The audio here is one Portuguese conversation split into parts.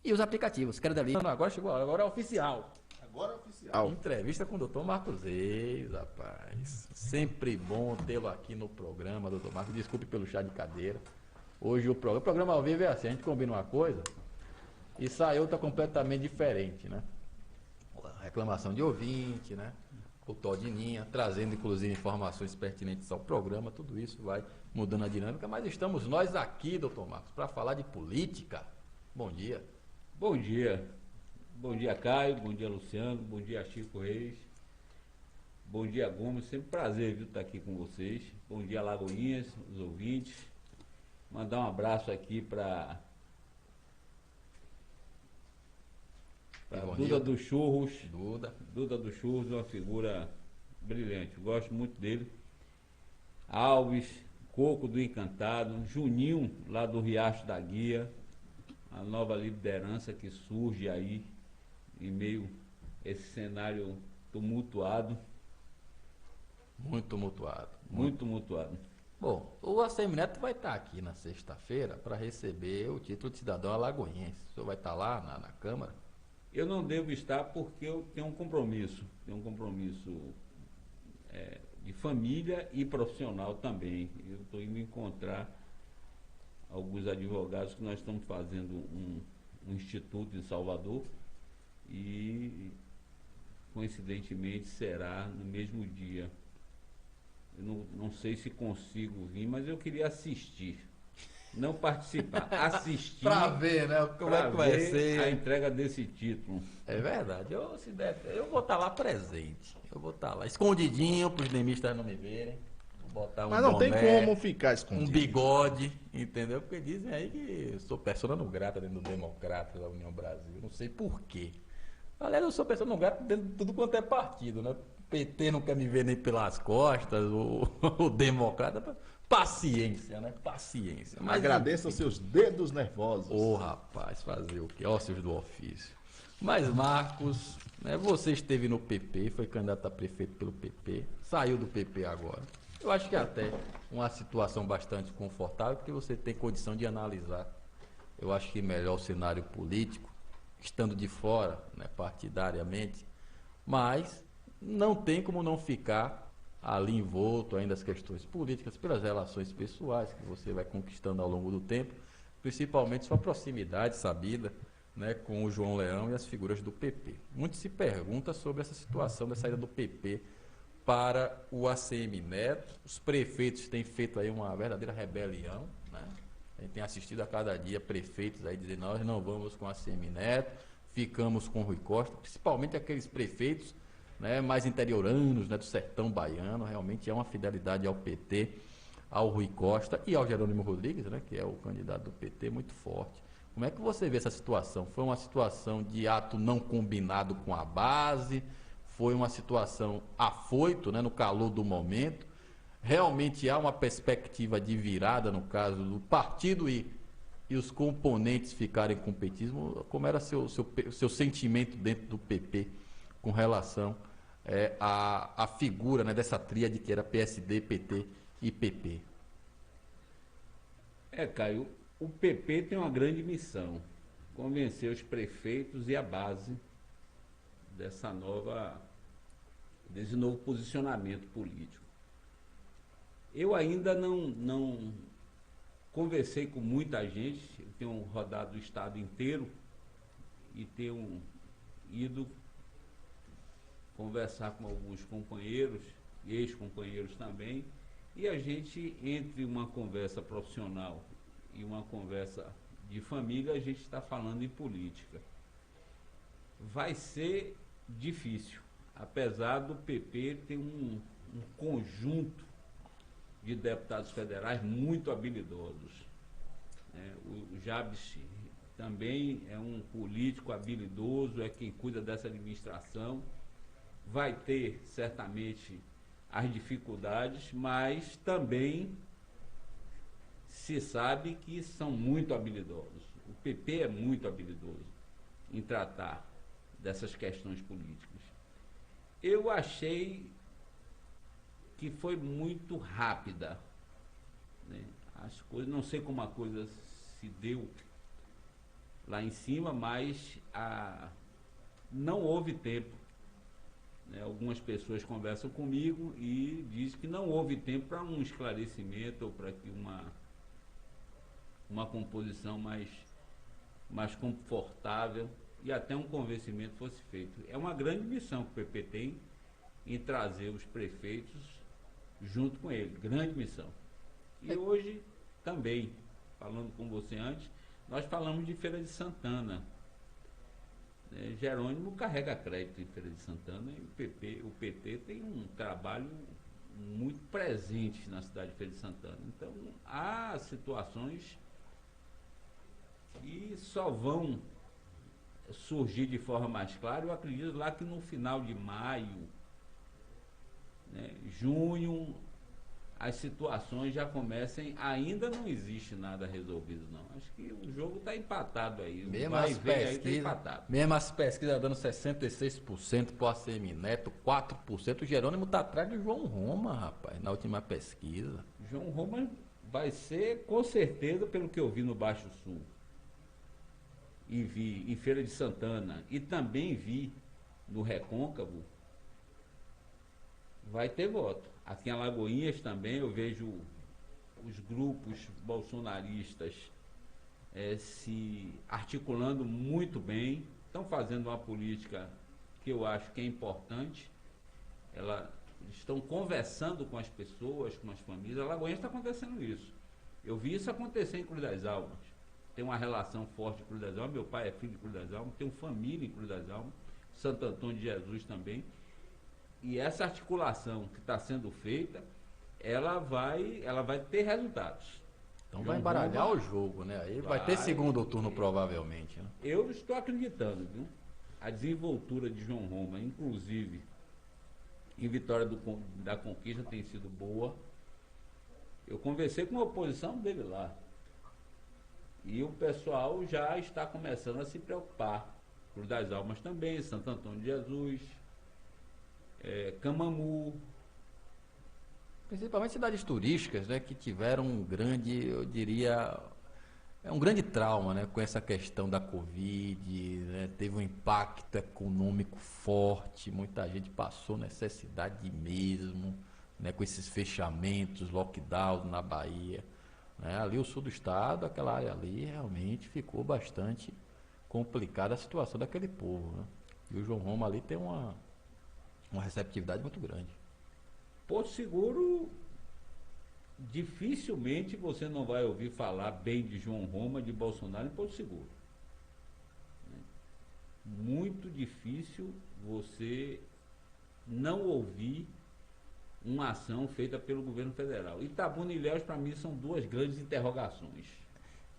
e os aplicativos. Quero dali. Não, agora chegou, agora é oficial. Agora é oficial. Entrevista com o doutor Marcos Reis, rapaz. Sempre bom tê-lo aqui no programa, doutor Marcos. Desculpe pelo chá de cadeira. Hoje o programa ao vivo é assim, a gente combina uma coisa e sai outra completamente diferente, né? Reclamação de ouvinte, né? O Todininha, trazendo inclusive informações pertinentes ao programa, tudo isso vai mudando a dinâmica, mas estamos nós aqui, doutor Marcos, para falar de política. Bom dia. Bom dia. Bom dia, Caio. Bom dia, Luciano. Bom dia, Chico Reis. Bom dia, Gomes. Sempre prazer, viu, estar aqui com vocês. Bom dia, Lagoinhas, os ouvintes. Mandar um abraço aqui para Duda dos Churros. Duda dos Churros, uma figura brilhante. Eu gosto muito dele. Alves, Coco do Encantado, Juninho, lá do Riacho da Guia. A nova liderança que surge aí em meio a esse cenário tumultuado. Muito tumultuado. Muito tumultuado. Bom, o ACM Neto vai estar aqui na sexta-feira para receber o título de cidadão alagoense. O senhor vai estar lá na Câmara? Eu não devo estar porque eu tenho um compromisso. De família e profissional também. Eu estou indo encontrar alguns advogados que nós estamos fazendo um instituto em Salvador e coincidentemente será no mesmo dia. Eu não sei se consigo vir, mas eu queria assistir, não participar, assistir para ver, né, como é que vai ser a entrega desse título. É verdade, eu vou estar lá presente, eu vou estar lá escondidinho para os demistas não me verem. Botar mas não boné, tem como ficar escondido. Um bigode, entendeu? Porque dizem aí que eu sou persona não grata dentro do Democrata da União Brasil. Não sei por quê. Aliás, eu sou persona não grata dentro de tudo quanto é partido, né? O PT não quer me ver nem pelas costas, o Democrata. Paciência, né? Paciência. Mas agradeça os seus dedos nervosos. Ô, rapaz, fazer o quê? Ócios do ofício. Mas, Marcos, né, você esteve no PP, foi candidato a prefeito pelo PP, saiu do PP agora. Eu acho que é até uma situação bastante confortável, porque você tem condição de analisar. Eu acho que melhor o cenário político, estando de fora, né, partidariamente, mas não tem como não ficar ali envolto ainda as questões políticas, pelas relações pessoais que você vai conquistando ao longo do tempo, principalmente sua proximidade sabida, né, com o João Leão e as figuras do PP. Muito se pergunta sobre essa situação da saída do PP para o ACM Neto. Os prefeitos têm feito aí uma verdadeira rebelião, né? A gente tem assistido a cada dia prefeitos aí dizendo: nós não vamos com a ACM Neto, ficamos com o Rui Costa, principalmente aqueles prefeitos, né, mais interioranos, né, do sertão baiano. Realmente é uma fidelidade ao PT, ao Rui Costa e ao Jerônimo Rodrigues, né, que é o candidato do PT, muito forte. Como é que você vê essa situação? Foi uma situação de ato não combinado com a base? Foi uma situação afoito, né, no calor do momento? Realmente há uma perspectiva de virada no caso do partido e os componentes ficarem com o petismo? Como era seu sentimento dentro do PP com relação à figura, né, dessa tríade que era PSD, PT e PP? Caio, o PP tem uma grande missão: convencer os prefeitos e a base desse novo posicionamento político. Eu ainda não conversei com muita gente, eu tenho rodado o estado inteiro e tenho ido conversar com alguns companheiros, ex-companheiros também, e a gente, entre uma conversa profissional e uma conversa de família, a gente está falando em política. Vai ser difícil, apesar do PP ter um conjunto de deputados federais muito habilidosos. O Jabes também é um político habilidoso, é quem cuida dessa administração. Vai ter certamente as dificuldades, mas também se sabe que são muito habilidosos. O PP é muito habilidoso em tratar dessas questões políticas. Eu achei que foi muito rápida, né? As coisas, não sei como a coisa se deu lá em cima, mas não houve tempo. Né? Algumas pessoas conversam comigo e dizem que não houve tempo para um esclarecimento ou para que uma composição mais confortável e até um convencimento fosse feito. É uma grande missão que o PP tem em trazer os prefeitos junto com ele, grande missão. E hoje também, falando com você antes, nós falamos de Feira de Santana. Jerônimo carrega crédito em Feira de Santana e o PT tem um trabalho muito presente na cidade de Feira de Santana. Então, há situações que só vão surgir de forma mais clara. Eu acredito lá que no final de maio, né, junho, as situações já comecem. Ainda não existe nada resolvido, não. Acho que o jogo está empatado aí. Mesmo as pesquisas dando 66% para o ACM Neto, 4%. O Jerônimo está atrás de João Roma, rapaz, na última pesquisa. João Roma vai ser, com certeza, pelo que eu vi no Baixo Sul, e vi em Feira de Santana, e também vi no Recôncavo, vai ter voto. Aqui em Alagoinhas também eu vejo os grupos bolsonaristas se articulando muito bem, estão fazendo uma política que eu acho que é importante. Estão conversando com as pessoas, com as famílias. Alagoinhas está acontecendo isso. Eu vi isso acontecer em Cruz das Almas. Tem uma relação forte com Cruz das Almas. Meu pai é filho de Cruz das Almas, tenho família em Cruz das Almas, Santo Antônio de Jesus também. E essa articulação que está sendo feita, ela vai ter resultados. Então vai embaralhar o jogo, né? Aí vai ter segundo turno provavelmente. Né? Eu estou acreditando, viu? A desenvoltura de João Roma, inclusive em Vitória da Conquista, tem sido boa. Eu conversei com a oposição dele lá. E o pessoal já está começando a se preocupar. Cruz das Almas também, Santo Antônio de Jesus, Camamu. Principalmente cidades turísticas, né, que tiveram um grande, eu diria, um grande trauma, né, com essa questão da Covid, né, teve um impacto econômico forte, muita gente passou necessidade mesmo, né, com esses fechamentos, lockdown na Bahia. Né, ali o sul do estado, aquela área ali, realmente ficou bastante complicada a situação daquele povo. Né? E o João Roma ali tem uma receptividade muito grande. Porto Seguro, dificilmente você não vai ouvir falar bem de João Roma, de Bolsonaro em Porto Seguro. Muito difícil você não ouvir uma ação feita pelo governo federal. Itabuna e Ilhéus, para mim, são duas grandes interrogações.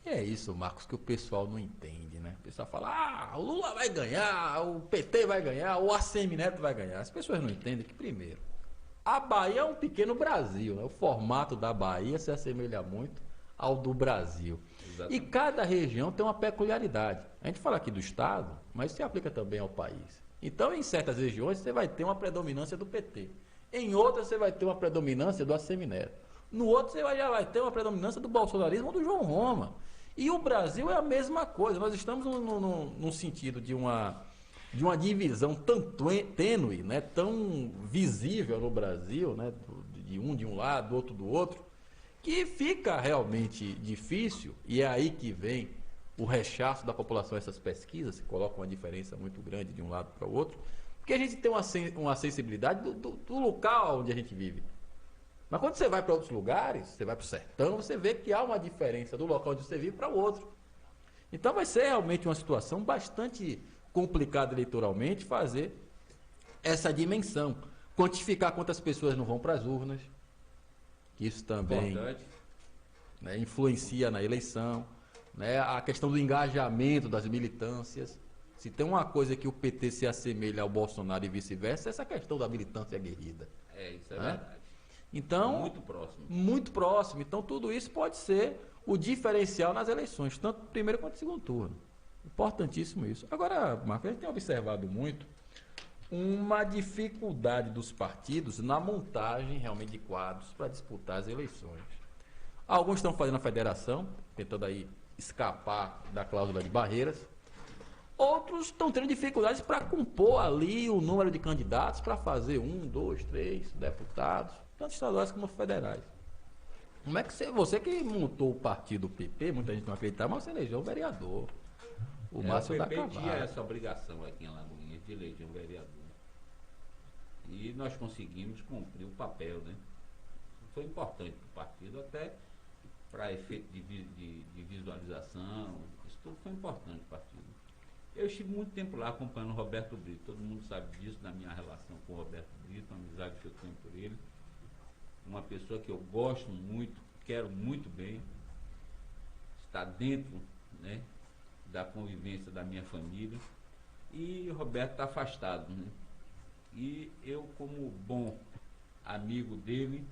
É isso, Marcos, que o pessoal não entende, né? O pessoal fala, o Lula vai ganhar, o PT vai ganhar, o ACM Neto vai ganhar. As pessoas não entendem que, primeiro, a Bahia é um pequeno Brasil, né? O formato da Bahia se assemelha muito ao do Brasil. Exatamente. E cada região tem uma peculiaridade. A gente fala aqui do estado, mas se aplica também ao país. Então, em certas regiões, você vai ter uma predominância do PT. Em outras, você vai ter uma predominância do ACM Neto. No outro, você já vai ter uma predominância do bolsonarismo ou do João Roma. E o Brasil é a mesma coisa. Nós estamos num sentido de uma divisão tão tênue, né, tão visível no Brasil, né, de um lado, outro do outro, que fica realmente difícil, e é aí que vem o rechaço da população a essas pesquisas, se coloca uma diferença muito grande de um lado para o outro, porque a gente tem uma sensibilidade do local onde a gente vive. Mas quando você vai para outros lugares, você vai para o sertão, você vê que há uma diferença do local onde você vive para o outro. Então vai ser realmente uma situação bastante complicada eleitoralmente fazer essa dimensão. Quantificar quantas pessoas não vão para as urnas. Isso também, né, influencia na eleição. Né, a questão do engajamento das militâncias. Se tem uma coisa que o PT se assemelha ao Bolsonaro e vice-versa, é essa questão da militância aguerrida. Isso é verdade. Então, muito próximo. Muito próximo. Então, tudo isso pode ser o diferencial nas eleições, tanto primeiro quanto segundo turno. Importantíssimo isso. Agora, Marcos, a gente tem observado muito uma dificuldade dos partidos na montagem realmente de quadros para disputar as eleições. Alguns estão fazendo a federação, tentando aí escapar da cláusula de barreiras. Outros estão tendo dificuldades para compor ali o número de candidatos para fazer 1, 2, 3 deputados, tanto estaduais como federais. Como é que você que montou o partido PP, muita gente não acreditava, mas você elegeu o vereador, o Márcio da PP tinha Cavalho. essa obrigação aqui em Alagoinhas de eleger um vereador. E nós conseguimos cumprir o papel, né? Foi importante para o partido, até para efeito de visualização, isso tudo foi importante para o partido. Eu estive muito tempo lá acompanhando o Roberto Brito, todo mundo sabe disso, da minha relação com o Roberto Brito, a amizade que eu tenho por ele. Uma pessoa que eu gosto muito, quero muito bem, está dentro, né, da convivência da minha família, e o Roberto está afastado, né? E eu, como bom amigo dele,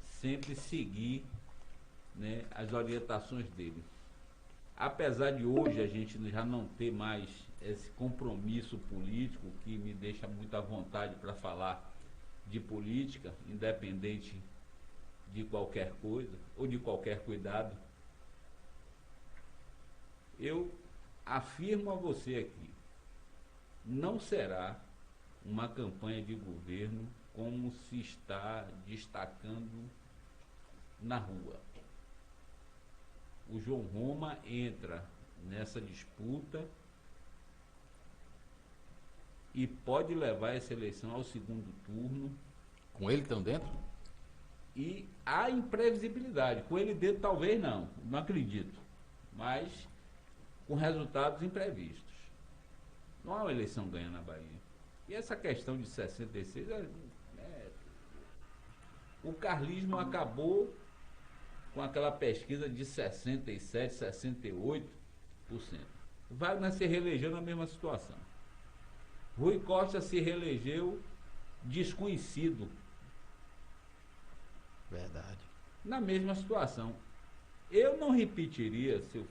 sempre segui, né, as orientações dele. Apesar de hoje a gente já não ter mais esse compromisso político que me deixa muito à vontade para falar de política, independente de qualquer coisa ou de qualquer cuidado, eu afirmo a você aqui, não será uma campanha de governo como se está destacando na rua. O João Roma entra nessa disputa e pode levar essa eleição ao segundo turno. Com ele estão dentro? E há imprevisibilidade. Com ele dentro, talvez não acredito. Mas com resultados imprevistos. Não há uma eleição ganha na Bahia. E essa questão de 66, o carlismo acabou com aquela pesquisa de 67, 68%. Wagner se reelegeu na mesma situação. Rui Costa se reelegeu desconhecido. Verdade. Na mesma situação. Eu não repetiria, se eu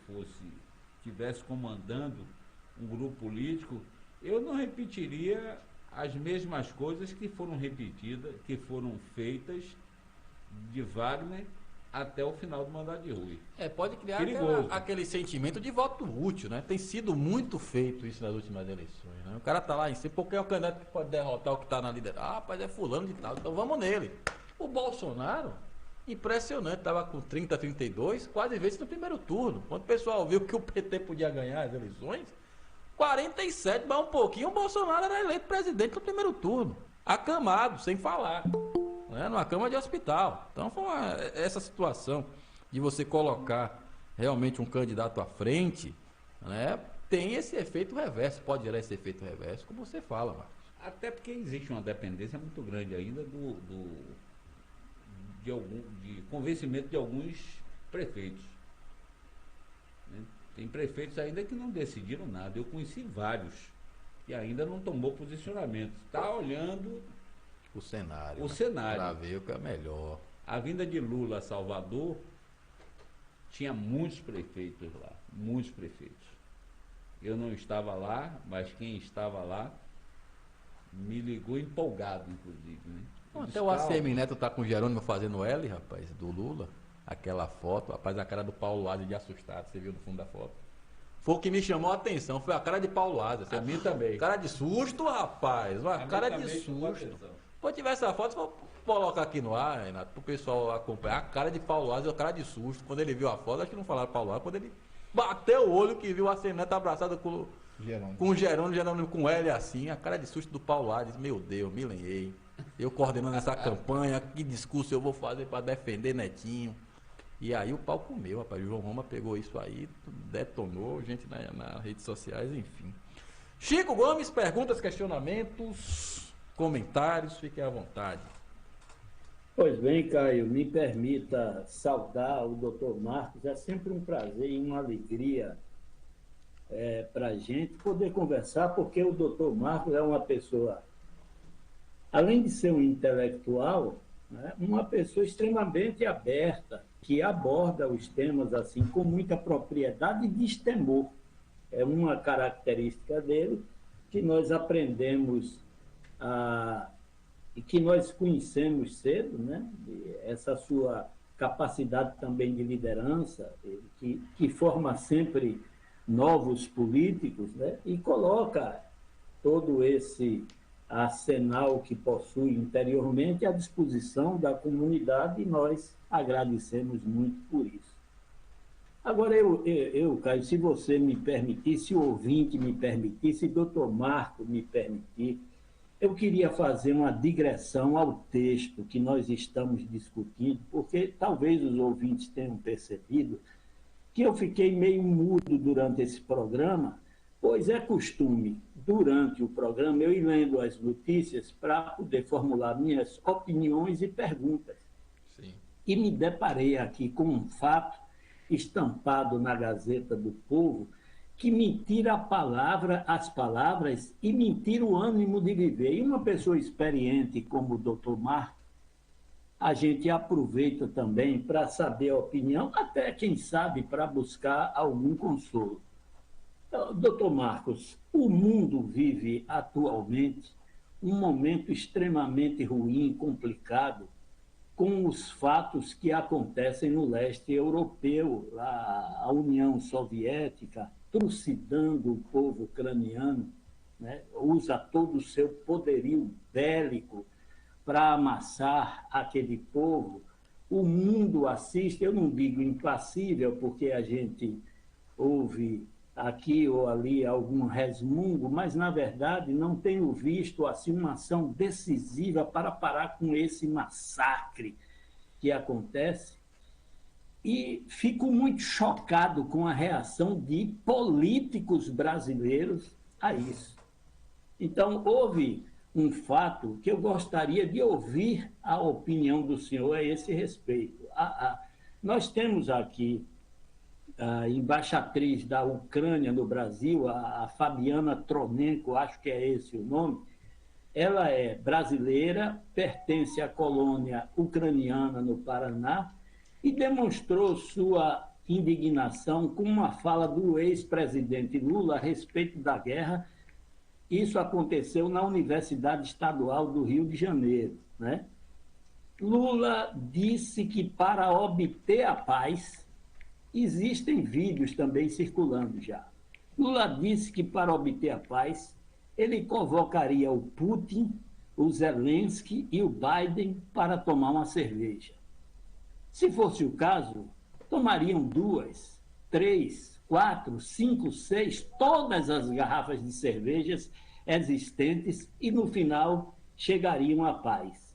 estivesse comandando um grupo político, eu não repetiria as mesmas coisas que foram repetidas, que foram feitas de Wagner até o final do mandato de Rui. Pode criar aquele sentimento de voto útil, né? Tem sido muito feito isso nas últimas eleições, né? O cara tá lá em cima, porque é o candidato que pode derrotar o que está na liderança. Ah, rapaz, é fulano de tal, então vamos nele. O Bolsonaro, impressionante, estava com 30, 32, quase vezes no primeiro turno. Quando o pessoal viu que o PT podia ganhar as eleições, 47, mas um pouquinho, o Bolsonaro era eleito presidente no primeiro turno. Acamado, sem falar. Né, numa cama de hospital. Então foi essa situação de você colocar realmente um candidato à frente, né, tem esse efeito reverso, pode gerar esse efeito reverso, como você fala, Marcos. Até porque existe uma dependência muito grande ainda de convencimento de alguns prefeitos. Né? Tem prefeitos ainda que não decidiram nada. Eu conheci vários que ainda não tomou posicionamento. Está olhando o cenário. Para ver o que é melhor. A vinda de Lula a Salvador tinha muitos prefeitos lá, muitos prefeitos. Eu não estava lá, mas quem estava lá me ligou empolgado, inclusive. Né? Até o ACM Neto tá com o Jerônimo fazendo L, rapaz, do Lula. Aquela foto, rapaz, a cara do Paulo Asa de assustado, você viu no fundo da foto. Foi o que me chamou a atenção, foi a cara de Paulo Asa. A mim também. Cara de susto, rapaz, uma cara de susto. Se tiver essa foto, vou colocar aqui no ar, Renato, pro pessoal acompanhar. A cara de Paulo Asa, a cara de susto. Quando ele viu a foto, acho que não falaram Paulo Asa, quando ele bateu o olho que viu a ACM abraçado com o Jerônimo com L assim, a cara de susto do Paulo Asa, disse, meu Deus, me lenhei. Eu coordenando essa campanha, que discurso eu vou fazer para defender Netinho. E aí o pau comeu, rapaz. O João Roma pegou isso aí, detonou, gente nas redes sociais, enfim. Chico Gomes, perguntas, questionamentos, comentários, fiquem à vontade. Pois bem, Caio, me permita saudar o doutor Marcos. É sempre um prazer e uma alegria para a gente poder conversar, porque o doutor Marcos é uma pessoa, além de ser um intelectual, né, uma pessoa extremamente aberta, que aborda os temas assim com muita propriedade e destemor. É uma característica dele que nós aprendemos e que nós conhecemos cedo, né? Essa sua capacidade também de liderança, que forma sempre novos políticos, né? E coloca todo esse arsenal que possui interiormente à disposição da comunidade, e nós agradecemos muito por isso. Agora, Caio, se você me permitir, se o ouvinte me permitir, se o doutor Marco me permitir, eu queria fazer uma digressão ao texto que nós estamos discutindo, porque talvez os ouvintes tenham percebido que eu fiquei meio mudo durante esse programa, pois é costume, durante o programa, eu ir lendo as notícias para poder formular minhas opiniões e perguntas. Sim. E me deparei aqui com um fato estampado na Gazeta do Povo, que me tira as palavras e me tira o ânimo de viver. E uma pessoa experiente como o doutor Marco, a gente aproveita também para saber a opinião, até, quem sabe, para buscar algum consolo. Doutor Marcos, o mundo vive atualmente um momento extremamente ruim, complicado, com os fatos que acontecem no leste europeu, a União Soviética trucidando o povo ucraniano, né? Usa todo o seu poderio bélico para amassar aquele povo. O mundo assiste, eu não digo impassível, porque a gente ouve aqui ou ali algum resmungo, mas, na verdade, não tenho visto assim uma ação decisiva para parar com esse massacre que acontece. E fico muito chocado com a reação de políticos brasileiros a isso. Então, houve um fato que eu gostaria de ouvir a opinião do senhor a esse respeito. Nós temos aqui a embaixatriz da Ucrânia no Brasil, a Fabiana Tronenko, acho que é esse o nome. Ela é brasileira, pertence à colônia ucraniana no Paraná e demonstrou sua indignação com uma fala do ex-presidente Lula a respeito da guerra. Isso aconteceu na Universidade Estadual do Rio de Janeiro, né? Lula disse que para obter a paz, existem vídeos também circulando já. Lula disse que para obter a paz, ele convocaria o Putin, o Zelensky e o Biden para tomar uma cerveja. Se fosse o caso, tomariam 2, 3, 4, 5, 6, todas as garrafas de cervejas existentes e, no final, chegariam à paz.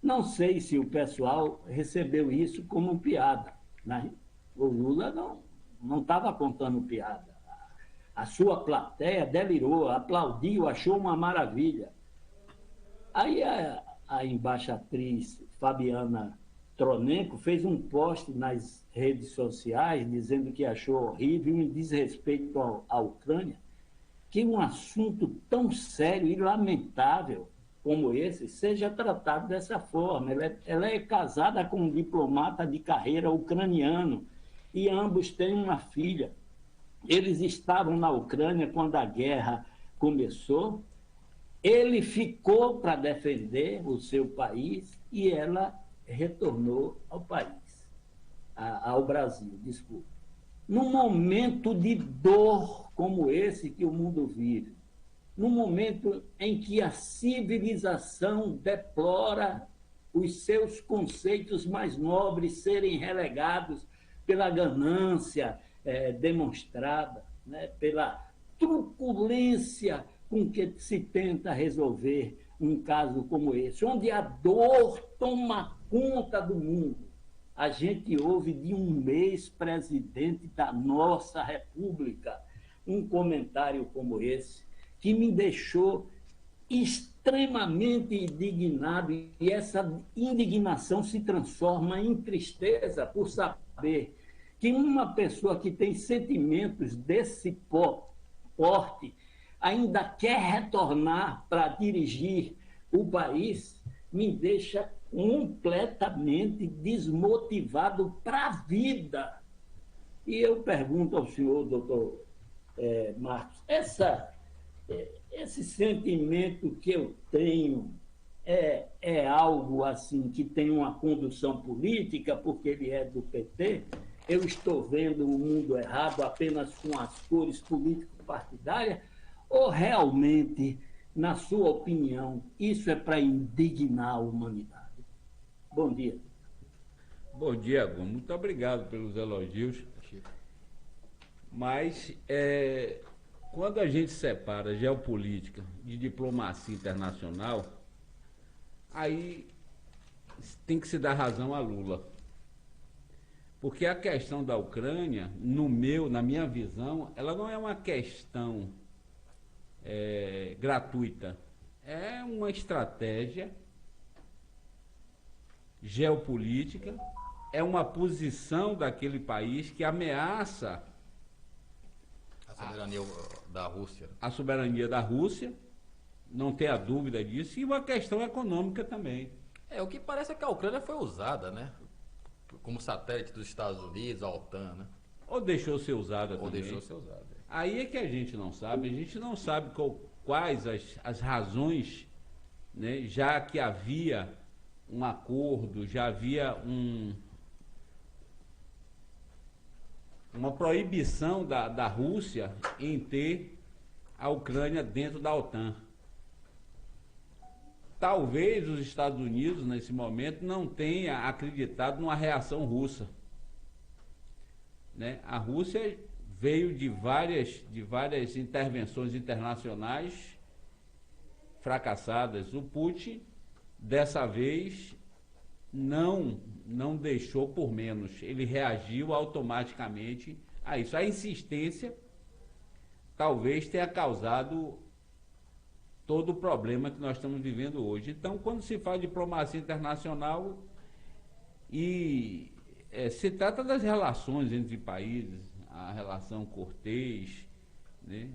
Não sei se o pessoal recebeu isso como piada, né? O Lula não estava contando piada. A sua plateia delirou, aplaudiu, achou uma maravilha. Aí a embaixatriz Fabiana Tronenko fez um post nas redes sociais dizendo que achou horrível, em desrespeito à Ucrânia, que um assunto tão sério e lamentável como esse seja tratado dessa forma. Ela é casada com um diplomata de carreira ucraniano e ambos têm uma filha. Eles estavam na Ucrânia quando a guerra começou. Ele ficou para defender o seu país e ela retornou ao país, ao Brasil, desculpa. Num momento de dor como esse que o mundo vive, num momento em que a civilização deplora os seus conceitos mais nobres serem relegados pela ganância demonstrada, né, pela truculência com que se tenta resolver um caso como esse, onde a dor toma conta do mundo. A gente ouve de um ex-presidente da nossa República um comentário como esse, que me deixou extremamente indignado, e essa indignação se transforma em tristeza por saber que uma pessoa que tem sentimentos desse porte ainda quer retornar para dirigir o país, me deixa completamente desmotivado para a vida. E eu pergunto ao senhor, doutor Marcos, esse sentimento que eu tenho é algo assim que tem uma condução política, porque ele é do PT? Eu estou vendo o mundo errado apenas com as cores político-partidárias? Ou realmente, na sua opinião, isso é para indignar a humanidade? Bom dia. Bom dia, Gomes. Muito obrigado pelos elogios. Mas quando a gente separa geopolítica de diplomacia internacional, aí tem que se dar razão a Lula. Porque a questão da Ucrânia, na minha visão, ela não é uma questão gratuita. É uma estratégia geopolítica, é uma posição daquele país que ameaça A soberania da Rússia. a soberania da Rússia, não tenha dúvida disso, e uma questão econômica também. O que parece é que a Ucrânia foi usada, né? Como satélite dos Estados Unidos, a OTAN, né? Ou deixou ser usada Ou também. deixou ser usada. Aí é que a gente não sabe quais as razões, né, já que havia um acordo, já havia uma proibição da Rússia em ter a Ucrânia dentro da OTAN. Talvez os Estados Unidos, nesse momento, não tenha acreditado numa reação russa. Né? A Rússia veio de várias intervenções internacionais fracassadas. O Putin, dessa vez, não deixou por menos. Ele reagiu automaticamente a isso. A insistência talvez tenha causado todo o problema que nós estamos vivendo hoje. Então, quando se fala de diplomacia internacional, se trata das relações entre países, a relação Cortês, né,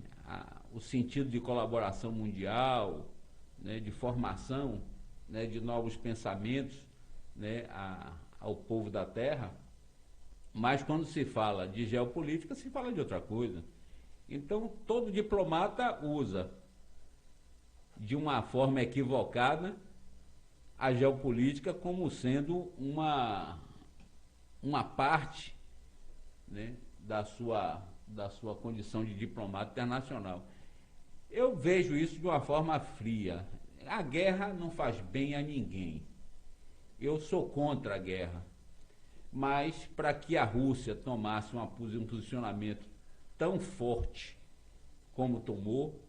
o sentido de colaboração mundial, né, de formação, né, de novos pensamentos, né, ao povo da terra. Mas quando se fala de geopolítica, se fala de outra coisa. Então, todo diplomata usa de uma forma equivocada a geopolítica como sendo uma parte, né, da sua condição de diplomata internacional. Eu vejo isso de uma forma fria. A guerra não faz bem a ninguém. Eu sou contra a guerra. Mas para que a Rússia tomasse um posicionamento tão forte como tomou,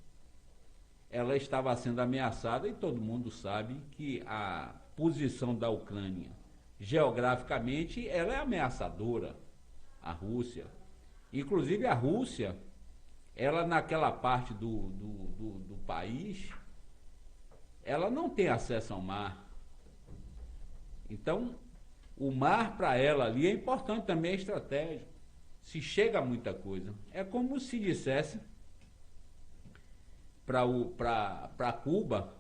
ela estava sendo ameaçada, e todo mundo sabe que a posição da Ucrânia, geograficamente, ela é ameaçadora, a Rússia. Inclusive a Rússia, ela naquela parte do país, ela não tem acesso ao mar. Então, o mar para ela ali é importante também, é estratégico. Se chega a muita coisa. É como se dissesse para Cuba,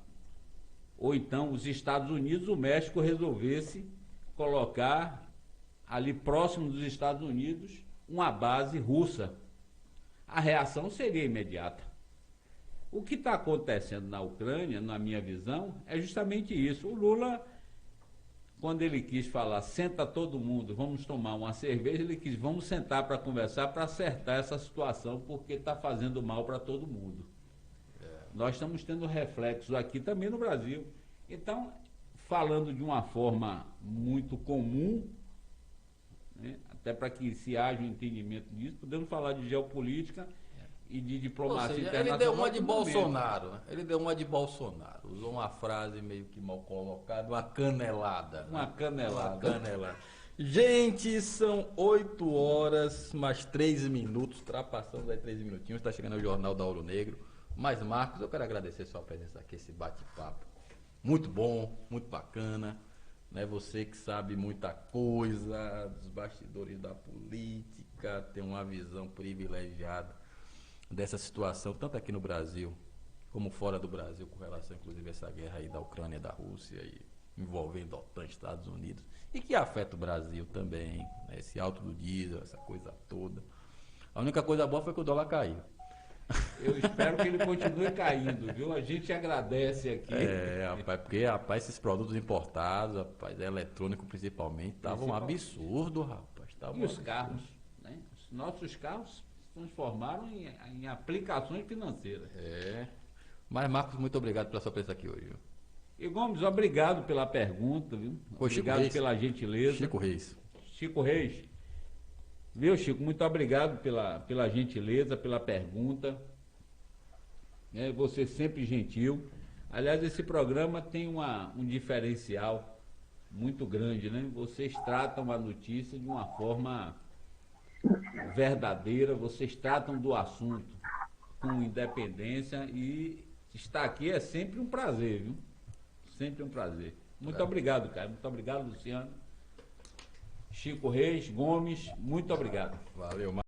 ou então os Estados Unidos, o México resolvesse colocar ali próximo dos Estados Unidos uma base russa. A reação seria imediata. O que está acontecendo na Ucrânia, na minha visão, é justamente isso. O Lula, quando ele quis falar, senta todo mundo, vamos tomar uma cerveja, ele quis, vamos sentar para conversar, para acertar essa situação, porque está fazendo mal para todo mundo. Nós estamos tendo reflexos aqui também no Brasil. Então, falando de uma forma muito comum, né, até para que se haja um entendimento disso, podemos falar de geopolítica e de diplomacia internacional. Ele deu uma de Bolsonaro, né? Ele deu uma de Bolsonaro. Usou uma frase meio que mal colocada, uma canelada. Uma canelada. Uma canelada. Gente, são 8 horas, mais 13 minutos, ultrapassamos aí 13 minutinhos, está chegando o Jornal da Ouro Negro. Mas, Marcos, eu quero agradecer sua presença aqui, esse bate-papo. Muito bom, muito bacana. Né? Você que sabe muita coisa dos bastidores da política, tem uma visão privilegiada dessa situação, tanto aqui no Brasil, como fora do Brasil, com relação, inclusive, a essa guerra aí da Ucrânia e da Rússia, e envolvendo a OTAN, Estados Unidos, e que afeta o Brasil também, né? Esse alto do diesel, essa coisa toda. A única coisa boa foi que o dólar caiu. Eu espero que ele continue caindo, viu? A gente agradece aqui. Rapaz, porque, rapaz, esses produtos importados, rapaz, eletrônico principalmente, tava um absurdo, rapaz. Tava E um os absurdo. carros, né? Os nossos carros se transformaram em aplicações financeiras. Mas, Marcos, muito obrigado pela sua presença aqui hoje. Viu? E Gomes, obrigado pela pergunta, viu? Ô, Chico Obrigado Reis. pela gentileza. Chico Reis. Chico Reis. Viu, Chico? Muito obrigado pela gentileza, pela pergunta. Você sempre gentil. Aliás, esse programa tem um diferencial muito grande, né? Vocês tratam a notícia de uma forma verdadeira, vocês tratam do assunto com independência e estar aqui é sempre um prazer, viu? Sempre um prazer. Muito obrigado, cara. Muito obrigado, Luciano. Chico Reis, Gomes, muito obrigado. Valeu, Marcos.